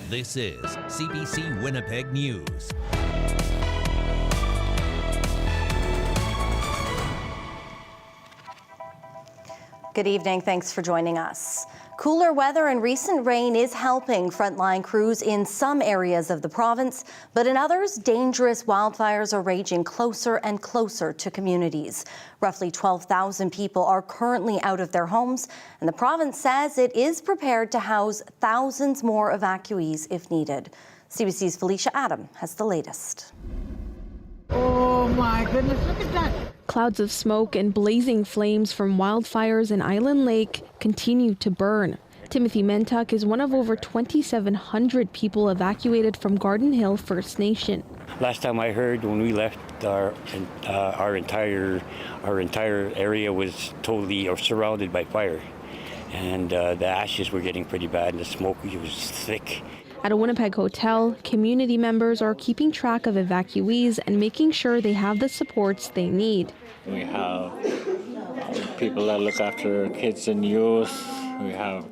This is CBC Winnipeg News. Good evening. Thanks for joining us. Cooler weather and recent rain is helping frontline crews in some areas of the province, but in others, dangerous wildfires are raging closer and closer to communities. Roughly 12,000 people are currently out of their homes, and the province says it is prepared to house thousands more evacuees if needed. CBC's Felicia Adam has the latest. Oh my goodness, look at that. Clouds of smoke and blazing flames from wildfires in Island Lake continue to burn. Timothy Mentuck is one of over 2,700 people evacuated from Garden Hill First Nation. Last time I heard, when we left, our entire area was totally surrounded by fire, and the ashes were getting pretty bad, and the smoke was thick. At a Winnipeg hotel, community members are keeping track of evacuees and making sure they have the supports they need. We have people that look after kids and youth. We have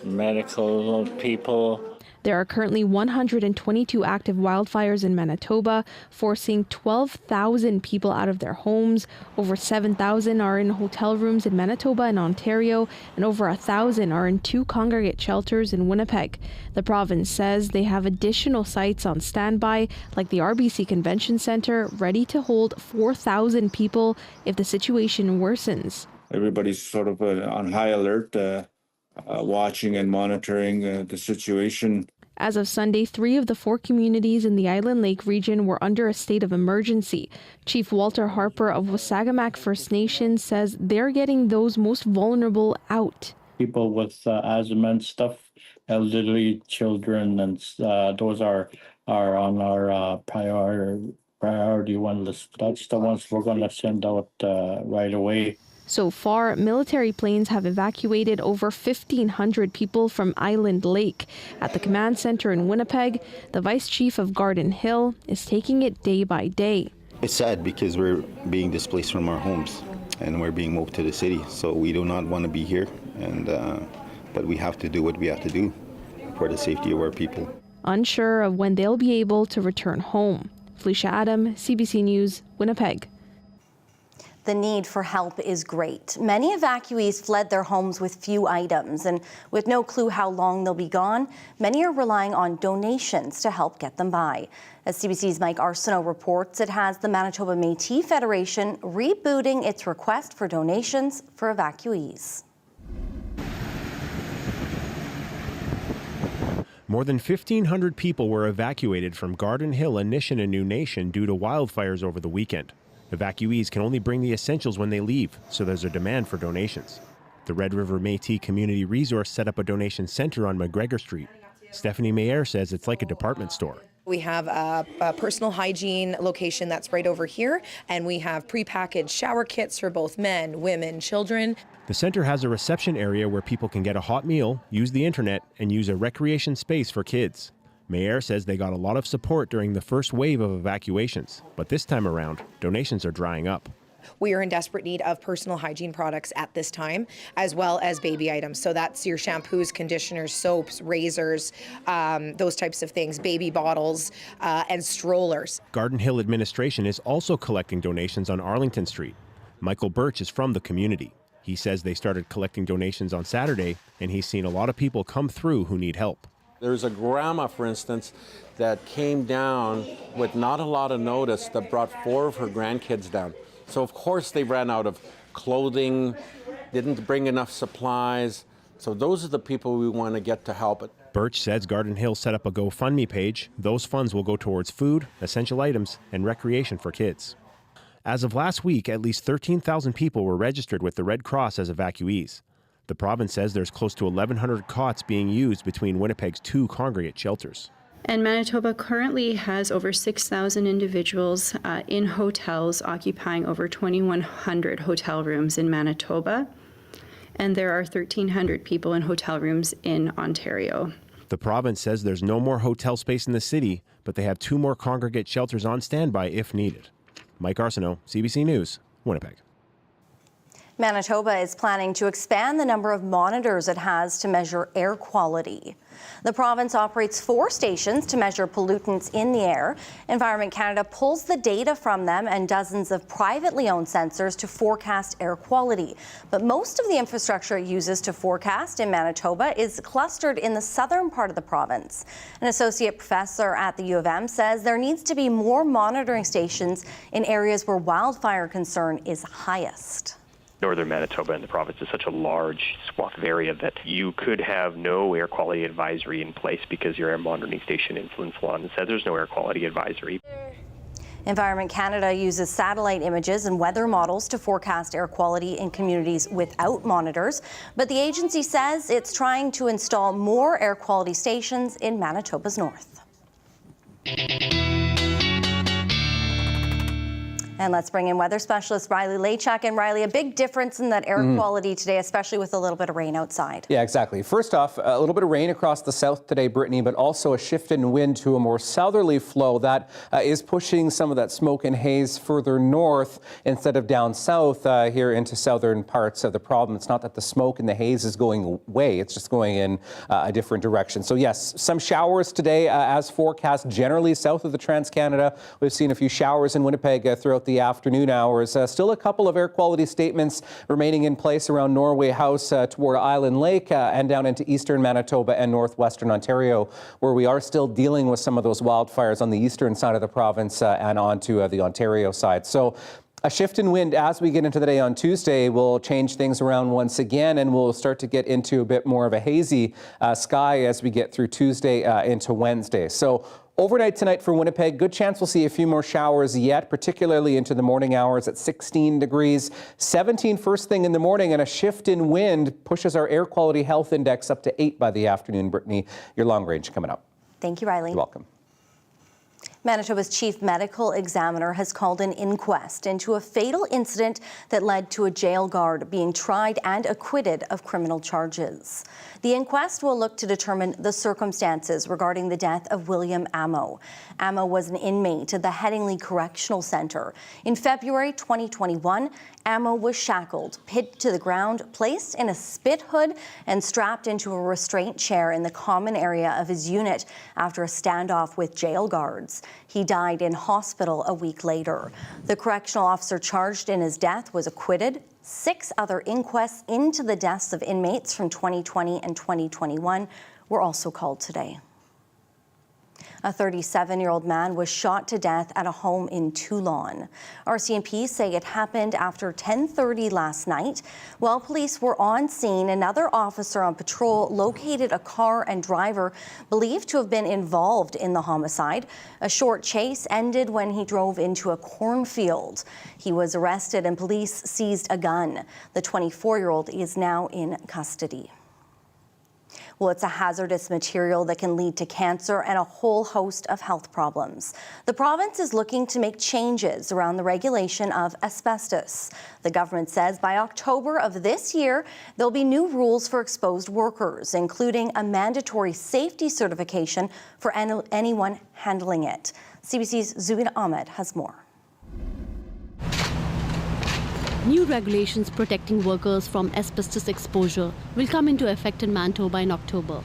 medical people. There are currently 122 active wildfires in Manitoba, forcing 12,000 people out of their homes. Over 7,000 are in hotel rooms in Manitoba and Ontario, and over 1,000 are in 2 congregate shelters in Winnipeg. The province says they have additional sites on standby, like the RBC Convention Centre, ready to hold 4,000 people if the situation worsens. Everybody's sort of on high alert, watching and monitoring the situation. As of Sunday, 3 of the 4 communities in the Island Lake region were under a state of emergency. Chief Walter Harper of Wasagamak First Nation says they're getting those most vulnerable out. People with asthma and stuff, elderly children, and those are on our priority one list. That's the ones we're going to send out right away. So far, military planes have evacuated over 1,500 people from Island Lake. At the command center in Winnipeg, the vice chief of Garden Hill is taking it day by day. It's sad because we're being displaced from our homes and we're being moved to the city. So we do not want to be here, but we have to do what we have to do for the safety of our people. Unsure of when they'll be able to return home. Felicia Adam, CBC News, Winnipeg. The need for help is great. Many evacuees fled their homes with few items, and with no clue how long they'll be gone, many are relying on donations to help get them by. As CBC's Mike Arsenault reports, it has the Manitoba Métis Federation rebooting its request for donations for evacuees. More than 1,500 people were evacuated from Garden Hill, Anishinaabe Nation due to wildfires over the weekend. Evacuees can only bring the essentials when they leave, so there's a demand for donations. The Red River Métis Community Resource set up a donation center on McGregor Street. Stephanie Mayer says it's like a department store. We have a personal hygiene location that's right over here, and we have prepackaged shower kits for both men, women, children. The center has a reception area where people can get a hot meal, use the internet, and use a recreation space for kids. Mayer says they got a lot of support during the first wave of evacuations, but this time around, donations are drying up. We are in desperate need of personal hygiene products at this time, as well as baby items. So that's your shampoos, conditioners, soaps, razors, those types of things, baby bottles, and strollers. Garden Hill administration is also collecting donations on Arlington Street. Michael Birch is from the community. He says they started collecting donations on Saturday, and he's seen a lot of people come through who need help. There's a grandma, for instance, that came down with not a lot of notice that brought 4 of her grandkids down. So of course they ran out of clothing, didn't bring enough supplies. So those are the people we want to get to help it. Birch says Garden Hill set up a GoFundMe page. Those funds will go towards food, essential items, and recreation for kids. As of last week, at least 13,000 people were registered with the Red Cross as evacuees. The province says there's close to 1,100 cots being used between Winnipeg's 2 congregate shelters. And Manitoba currently has over 6,000 individuals in hotels, occupying over 2,100 hotel rooms in Manitoba. And there are 1,300 people in hotel rooms in Ontario. The province says there's no more hotel space in the city, but they have 2 more congregate shelters on standby if needed. Mike Arsenault, CBC News, Winnipeg. Manitoba is planning to expand the number of monitors it has to measure air quality. The province operates 4 stations to measure pollutants in the air. Environment Canada pulls the data from them and dozens of privately owned sensors to forecast air quality. But most of the infrastructure it uses to forecast in Manitoba is clustered in the southern part of the province. An associate professor at the U of M says there needs to be more monitoring stations in areas where wildfire concern is highest. Northern Manitoba and the province is such a large swath of area that you could have no air quality advisory in place because your air monitoring station influence law says there's no air quality advisory. Environment Canada uses satellite images and weather models to forecast air quality in communities without monitors, but the agency says it's trying to install more air quality stations in Manitoba's north. And let's bring in weather specialist Riley Lachuk. And Riley, a big difference in that air quality today, especially with a little bit of rain outside. Yeah, exactly. First off, a little bit of rain across the south today, Brittany, but also a shift in wind to a more southerly flow that is pushing some of that smoke and haze further north instead of down south here into southern parts of the province. Not that the smoke and the haze is going away, it's just going in a different direction. So yes, some showers today as forecast generally south of the Trans-Canada. We've seen a few showers in Winnipeg throughout the afternoon hours. Still a couple of air quality statements remaining in place around Norway House toward Island Lake and down into eastern Manitoba and northwestern Ontario, where we are still dealing with some of those wildfires on the eastern side of the province and onto the Ontario side. So a shift in wind as we get into the day on Tuesday will change things around once again, and we'll start to get into a bit more of a hazy sky as we get through Tuesday into Wednesday. So overnight tonight for Winnipeg, good chance we'll see a few more showers yet, particularly into the morning hours at 16 degrees, 17 first thing in the morning, and a shift in wind pushes our air quality health index up to 8 by the afternoon. Brittany, your long range coming up. Thank you, Riley. You're welcome. Manitoba's chief medical examiner has called an inquest into a fatal incident that led to a jail guard being tried and acquitted of criminal charges. The inquest will look to determine the circumstances regarding the death of William Amo. Amo was an inmate at the Headingley Correctional Centre. In February 2021, Amo was shackled, pinned to the ground, placed in a spit hood, and strapped into a restraint chair in the common area of his unit after a standoff with jail guards. He died in hospital a week later. The correctional officer charged in his death was acquitted. 6 other inquests into the deaths of inmates from 2020 and 2021 were also called today. A 37-year-old man was shot to death at a home in Teulon. RCMP say it happened after 10:30 last night. While police were on scene, another officer on patrol located a car and driver believed to have been involved in the homicide. A short chase ended when he drove into a cornfield. He was arrested and police seized a gun. The 24-year-old is now in custody. Well, it's a hazardous material that can lead to cancer and a whole host of health problems. The province is looking to make changes around the regulation of asbestos. The government says by October of this year, there'll be new rules for exposed workers, including a mandatory safety certification for anyone handling it. CBC's Zubina Ahmed has more. New regulations protecting workers from asbestos exposure will come into effect in Manitoba in October.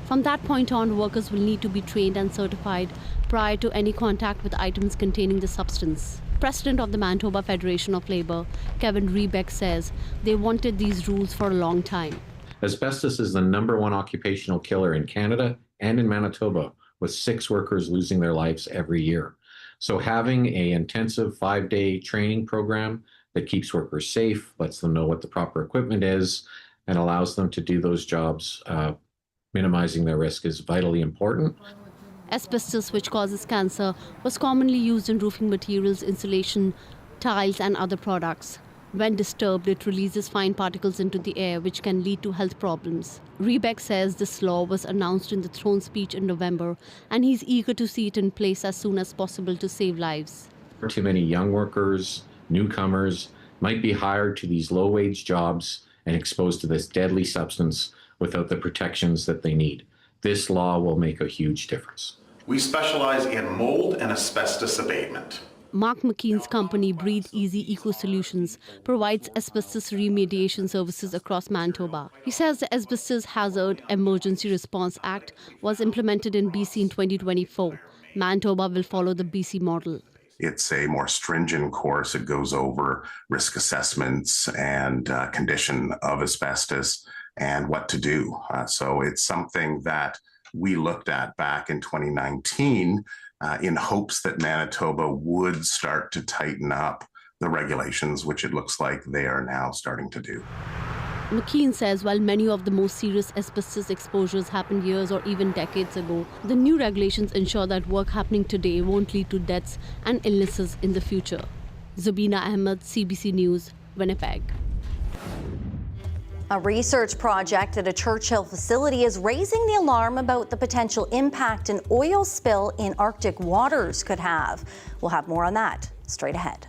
From that point on, workers will need to be trained and certified prior to any contact with items containing the substance. President of the Manitoba Federation of Labour, Kevin Rebeck, says they wanted these rules for a long time. Asbestos is the #1 occupational killer in Canada and in Manitoba, with 6 workers losing their lives every year. So having an intensive 5-day training program that keeps workers safe, lets them know what the proper equipment is, and allows them to do those jobs, minimizing their risk, is vitally important. Asbestos, which causes cancer, was commonly used in roofing materials, insulation, tiles, and other products. When disturbed, it releases fine particles into the air, which can lead to health problems. Rebeck says this law was announced in the throne speech in November, and he's eager to see it in place as soon as possible to save lives. Too many young workers, newcomers, might be hired to these low-wage jobs and exposed to this deadly substance without the protections that they need. This law will make a huge difference. We specialize in mold and asbestos abatement. Mark McKean's company, Breathe Easy Eco Solutions, provides asbestos remediation services across Manitoba. He says the Asbestos Hazard Emergency Response Act was implemented in BC in 2024. Manitoba will follow the BC model. It's a more stringent course. It goes over risk assessments and condition of asbestos and what to do. So it's something that we looked at back in 2019 in hopes that Manitoba would start to tighten up the regulations, which it looks like they are now starting to do. McKean says while many of the most serious asbestos exposures happened years or even decades ago, the new regulations ensure that work happening today won't lead to deaths and illnesses in the future. Zubina Ahmed, CBC News, Winnipeg. A research project at a Churchill facility is raising the alarm about the potential impact an oil spill in Arctic waters could have. We'll have more on that straight ahead.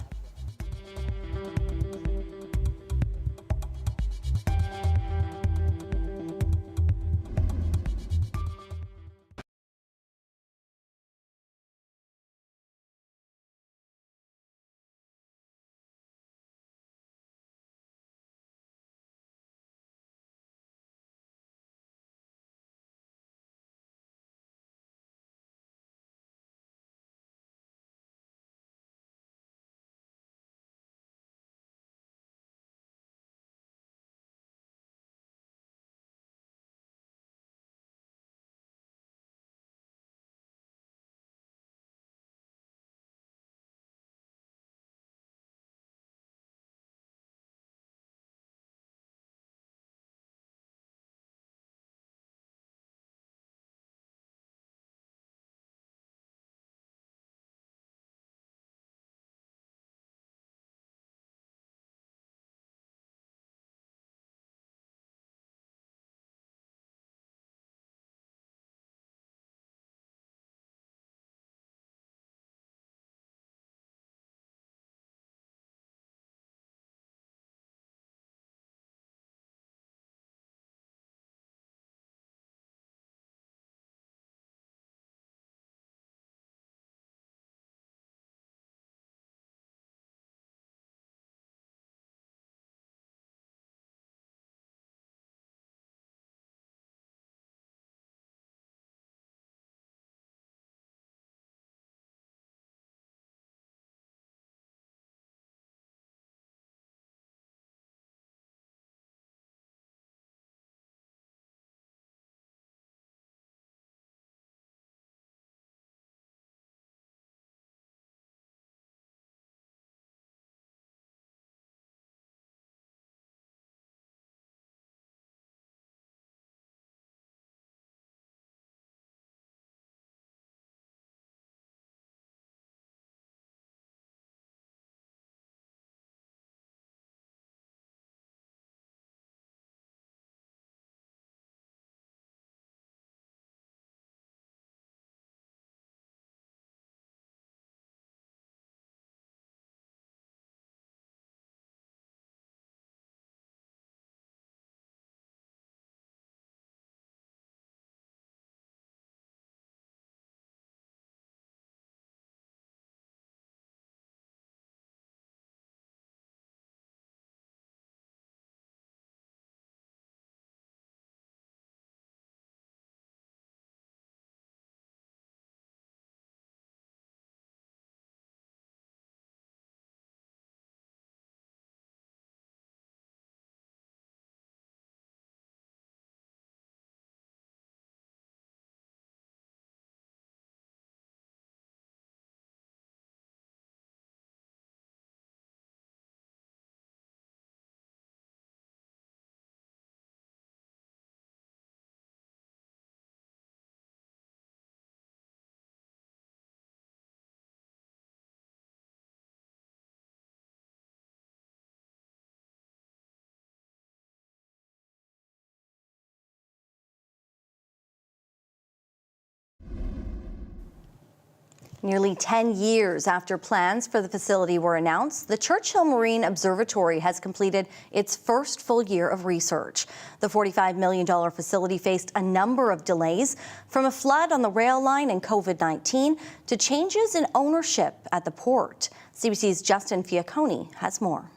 Nearly 10 years after plans for the facility were announced, the Churchill Marine Observatory has completed its first full year of research. The $45 million facility faced a number of delays, from a flood on the rail line and COVID-19 to changes in ownership at the port. CBC's Justin Fiacconi has more.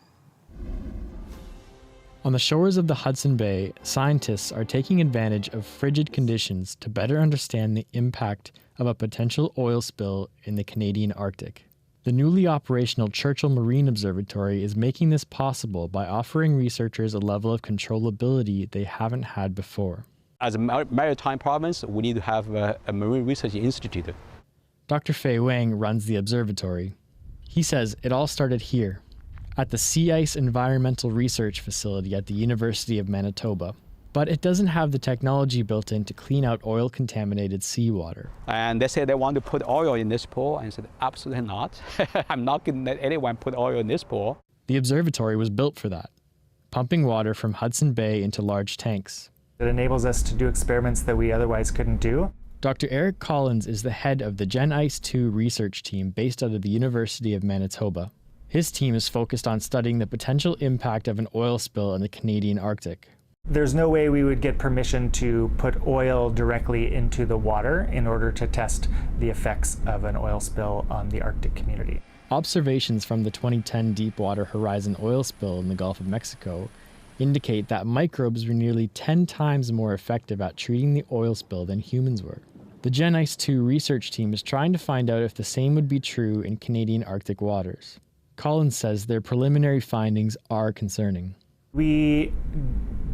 On the shores of the Hudson Bay, scientists are taking advantage of frigid conditions to better understand the impact of a potential oil spill in the Canadian Arctic. The newly operational Churchill Marine Observatory is making this possible by offering researchers a level of controllability they haven't had before. As a maritime province, we need to have a marine research institute. Dr. Fei Wang runs the observatory. He says it all started here, at the Sea Ice Environmental Research Facility at the University of Manitoba. But it doesn't have the technology built in to clean out oil-contaminated seawater. And they said they want to put oil in this pool, and I said, absolutely not. I'm not going to let anyone put oil in this pool. The observatory was built for that, pumping water from Hudson Bay into large tanks. It enables us to do experiments that we otherwise couldn't do. Dr. Eric Collins is the head of the Gen Ice 2 research team based out of the University of Manitoba. His team is focused on studying the potential impact of an oil spill in the Canadian Arctic. There's no way we would get permission to put oil directly into the water in order to test the effects of an oil spill on the Arctic community. Observations from the 2010 Deepwater Horizon oil spill in the Gulf of Mexico indicate that microbes were nearly 10 times more effective at treating the oil spill than humans were. The Gen Ice 2 research team is trying to find out if the same would be true in Canadian Arctic waters. Collins says their preliminary findings are concerning. We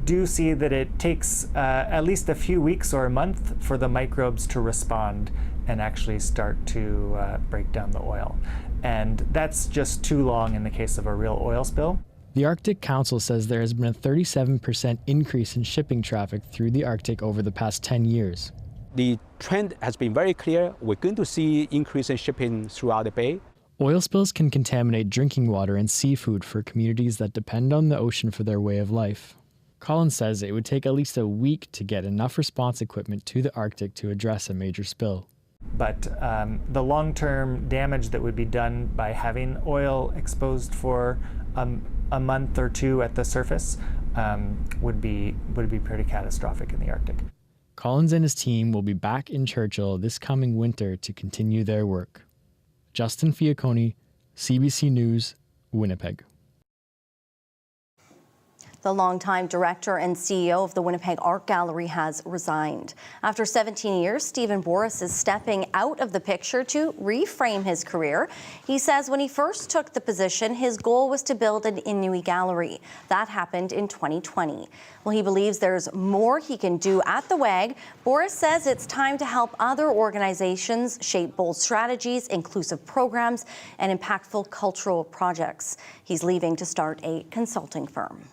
do see that it takes at least a few weeks or a month for the microbes to respond and actually start to break down the oil. And that's just too long in the case of a real oil spill. The Arctic Council says there has been a 37% increase in shipping traffic through the Arctic over the past 10 years. The trend has been very clear. We're going to see increase in shipping throughout the bay. Oil spills can contaminate drinking water and seafood for communities that depend on the ocean for their way of life. Collins says it would take at least a week to get enough response equipment to the Arctic to address a major spill. But the long-term damage that would be done by having oil exposed for a month or two at the surface would be pretty catastrophic in the Arctic. Collins and his team will be back in Churchill this coming winter to continue their work. Justin Fiacconi, CBC News, Winnipeg. The longtime director and CEO of the Winnipeg Art Gallery has resigned. After 17 years, Stephen Boris is stepping out of the picture to reframe his career. He says when he first took the position, his goal was to build an Inouye gallery. That happened in 2020. Well, he believes there's more he can do at the WAG. Boris says it's time to help other organizations shape bold strategies, inclusive programs, and impactful cultural projects. He's leaving to start a consulting firm.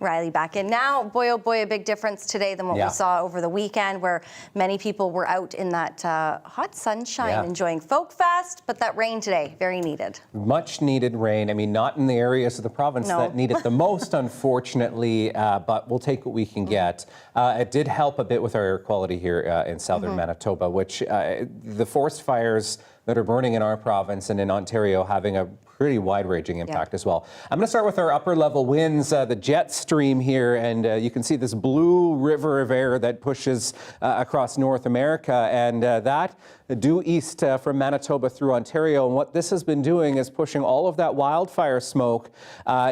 Riley back in now. Boy, oh boy, a big difference today than what we saw over the weekend, where many people were out in that hot sunshine enjoying Folk Fest, but that rain today, very needed. Much needed rain. I mean, not in the areas of the province that need it the most, unfortunately, but we'll take what we can get. It did help a bit with our air quality here in southern Manitoba, which the forest fires that are burning in our province and in Ontario having a pretty wide-ranging impact as well. I'm going to start with our upper-level winds, the jet stream here, and you can see this blue river of air that pushes across North America, and that due east from Manitoba through Ontario. And what this has been doing is pushing all of that wildfire smoke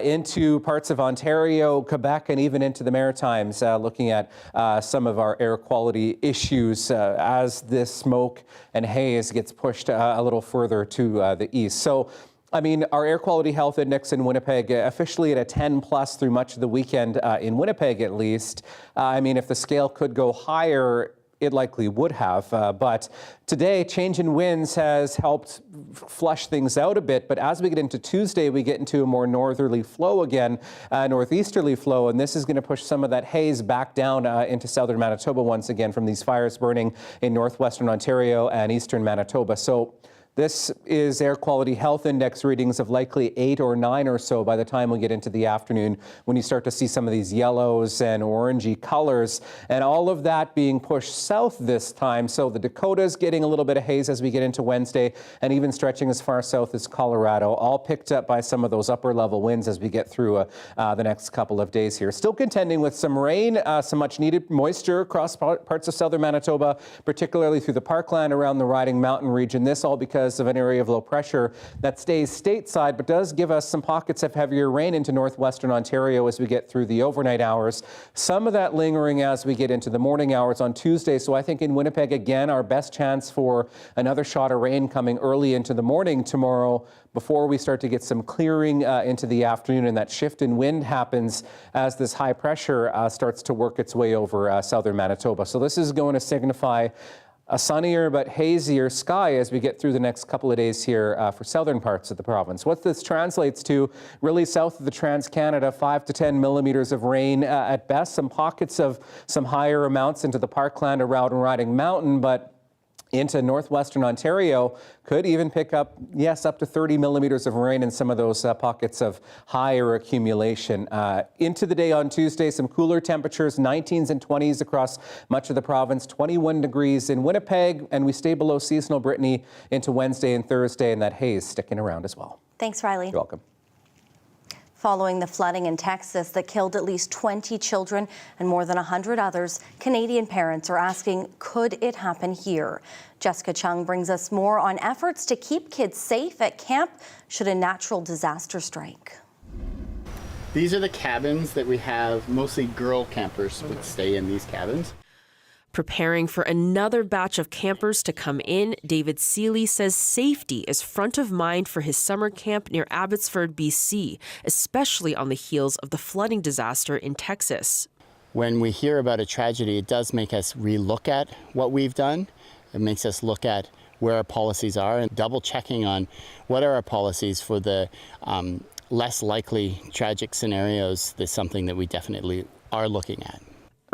into parts of Ontario, Quebec, and even into the Maritimes, looking at some of our air quality issues as this smoke and haze gets pushed a little further to the east. So, I mean, our air quality health index in Winnipeg officially at a 10 plus through much of the weekend in Winnipeg, at least. I mean, if the scale could go higher, it likely would have. But today, change in winds has helped flush things out a bit. But as we get into Tuesday, we get into a more northerly flow again, northeasterly flow. And this is going to push some of that haze back down into southern Manitoba once again from these fires burning in northwestern Ontario and eastern Manitoba. So This is air quality health index readings of likely 8 or 9 or so by the time we get into the afternoon, when you start to see some of these yellows and orangey colors, and all of that being pushed south this time. So the Dakotas getting a little bit of haze as we get into Wednesday, and even stretching as far south as Colorado, all picked up by some of those upper level winds as we get through the next couple of days here. Still contending with some rain, some much needed moisture across parts of southern Manitoba, particularly through the Parkland around the Riding Mountain region. This all because of an area of low pressure that stays stateside, but does give us some pockets of heavier rain into northwestern Ontario as we get through the overnight hours. Some of that lingering as we get into the morning hours on Tuesday. So I think in Winnipeg, again, our best chance for another shot of rain coming early into the morning tomorrow before we start to get some clearing into the afternoon, and that shift in wind happens as this high pressure starts to work its way over southern Manitoba. So this is going to signify a sunnier but hazier sky as we get through the next couple of days here for southern parts of the province. What this translates to, really south of the Trans-Canada, 5 to 10 millimeters of rain at best. Some pockets of some higher amounts into the Parkland around Riding Mountain, but into northwestern Ontario could even pick up, yes, up to 30 millimeters of rain in some of those pockets of higher accumulation. Into the day on Tuesday, some cooler temperatures, 19s and 20s across much of the province, 21 degrees in Winnipeg, and we stay below seasonal, Brittany, into Wednesday and Thursday, and that haze sticking around as well. Thanks, Riley. You're welcome. Following the flooding in Texas that killed at least 20 children and more than 100 others, Canadian parents are asking, could it happen here? Jessica Chung brings us more on efforts to keep kids safe at camp should a natural disaster strike. These are the cabins that we have. Mostly girl campers would stay in these cabins. Preparing for another batch of campers to come in, David Seeley says safety is front of mind for his summer camp near Abbotsford, BC, especially on the heels of the flooding disaster in Texas. When we hear about a tragedy, it does make us relook at what we've done. It makes us look at where our policies are and double checking on what are our policies for the less likely tragic scenarios. That's something that we definitely are looking at.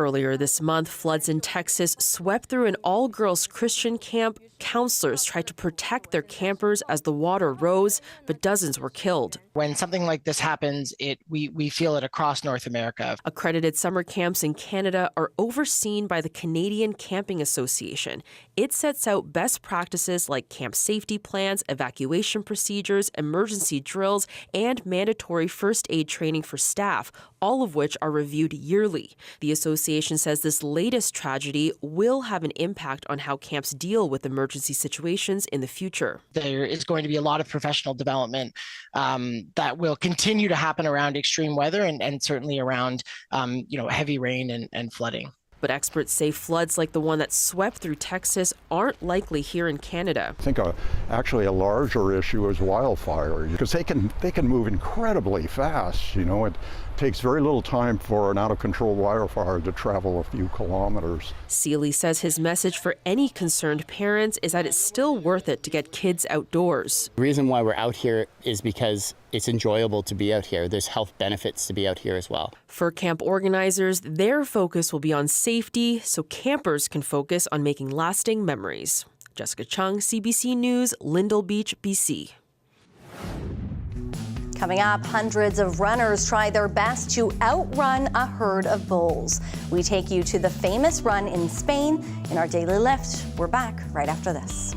Earlier this month, floods in Texas swept through an all-girls Christian camp. Counselors tried to protect their campers as the water rose, but dozens were killed. When something like this happens, we feel it across North America. Accredited summer camps in Canada are overseen by the Canadian Camping Association. It sets out best practices like camp safety plans, evacuation procedures, emergency drills, and mandatory first aid training for staff, all of which are reviewed yearly. The association says this latest tragedy will have an impact on how camps deal with emergency situations in the future. There is going to be a lot of professional development that will continue to happen around extreme weather and certainly around heavy rain and flooding. But experts say floods like the one that swept through Texas aren't likely here in Canada. I think actually a larger issue is wildfire, because they can move incredibly fast. It takes very little time for an out-of-control wildfire to travel a few kilometers. Seeley says his message for any concerned parents is that it's still worth it to get kids outdoors. The reason why we're out here is because it's enjoyable to be out here. There's health benefits to be out here as well. For camp organizers, their focus will be on safety so campers can focus on making lasting memories. Jessica Chung, CBC News, Lyndall Beach, BC. Coming up, hundreds of runners try their best to outrun a herd of bulls. We take you to the famous run in Spain in our Daily Lift. We're back right after this.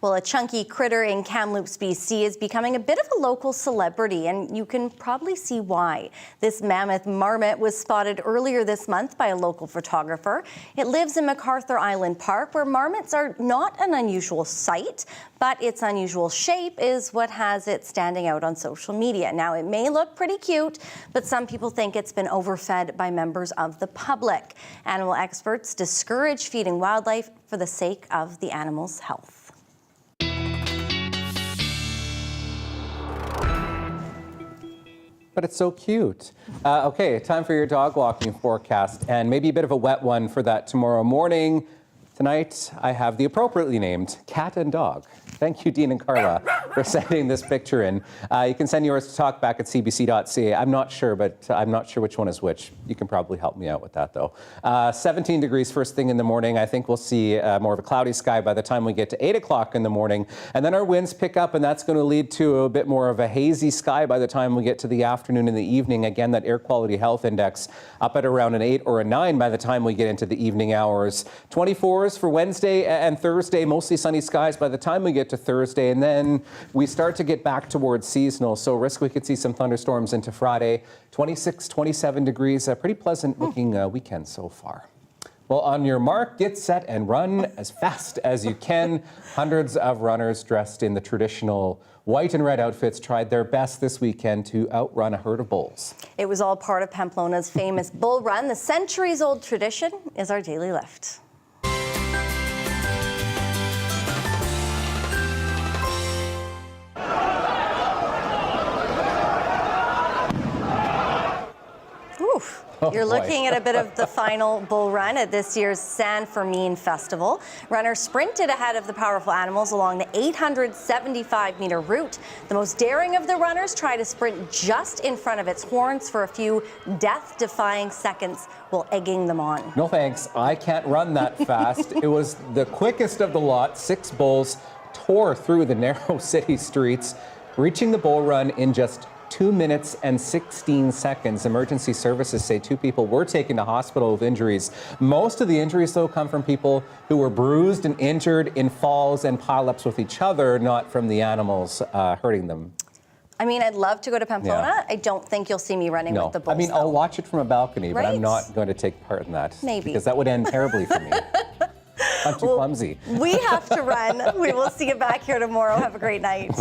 Well, a chunky critter in Kamloops, BC is becoming a bit of a local celebrity, and you can probably see why. This mammoth marmot was spotted earlier this month by a local photographer. It lives in MacArthur Island Park, where marmots are not an unusual sight, but its unusual shape is what has it standing out on social media. Now, it may look pretty cute, but some people think it's been overfed by members of the public. Animal experts discourage feeding wildlife for the sake of the animal's health. But it's so cute. Okay, time for your dog walking forecast, and maybe a bit of a wet one for that tomorrow morning. Tonight, I have the appropriately named cat and dog. Thank you, Dean and Carla, for sending this picture in. You can send yours to talkback@cbc.ca. I'm not sure, but I'm not sure which one is which. You can probably help me out with that, though. 17 degrees first thing in the morning. I think we'll see more of a cloudy sky by the time we get to 8 o'clock in the morning. And then our winds pick up, and that's going to lead to a bit more of a hazy sky by the time we get to the afternoon and the evening. Again, that air quality health index up at around an 8 or a 9 by the time we get into the evening hours. 24s for Wednesday and Thursday, mostly sunny skies by the time we get to Thursday, and then we start to get back towards seasonal, so risk we could see some thunderstorms into Friday. 26, 27 degrees, a pretty pleasant looking weekend so far. Well, on your mark, get set and run as fast as you can. Hundreds of runners dressed in the traditional white and red outfits tried their best this weekend to outrun a herd of bulls. It was all part of Pamplona's famous bull run. The centuries-old tradition is our daily lift. You're looking at a bit of the final bull run at this year's San Fermin Festival. Runners sprinted ahead of the powerful animals along the 875-meter route. The most daring of the runners tried to sprint just in front of its horns for a few death-defying seconds while egging them on. No thanks, I can't run that fast. It was the quickest of the lot. 6 bulls tore through the narrow city streets, reaching the bull run in just 2 minutes and 16 seconds. Emergency services say 2 people were taken to hospital with injuries. Most of the injuries, though, come from people who were bruised and injured in falls and pileups with each other, not from the animals hurting them. I mean, I'd love to go to Pamplona. Yeah. I don't think you'll see me running with the bulls. I mean, I'll watch it from a balcony, but Right? I'm not going to take part in that. Maybe. Because that would end terribly for me. I'm too clumsy. We have to run. We will see you back here tomorrow. Have a great night.